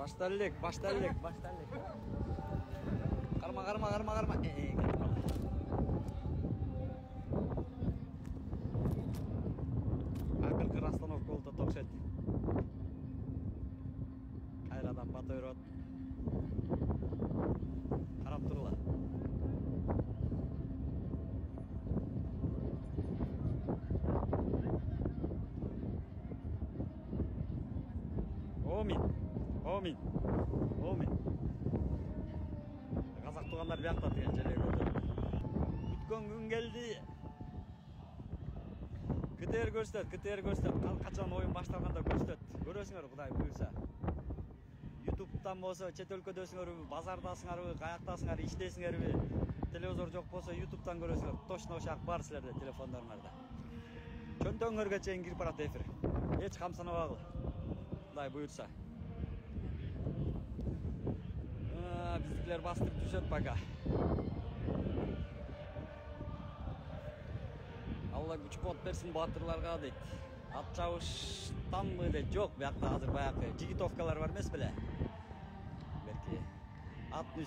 Başlarlık. Karma. Akılkı расстановка oldu токшет. Ayradan bata өрөт. Карап турла. Омин. Казак тугандар биякта деген жерге көрдүм. Күткөн күн келди. КТР көрсөт. Качан оюн башталганда көрсөт. Көрөсүңөр Кудай буйрса. YouTube'дан болсо, чет өлкөдөсүңөрбү, базардасыңарбы, каяктасыңар, иштесиңерби, телевизор жок болсо YouTube'дан көрөсүңөр. Точно ошак бар силерде телефондоруңарда. Чөнтөңөргө чейин кирип барат эфир. Эч камсынабагыла. Кудай буйрса. Биздикилер бастырып түшөт пока. Алла күч куат берсин батырларга дейт. Ат чабыштанбы дейт. Жок, биякта азыр баягы жигитовкалар бар эмес беле? Берки ат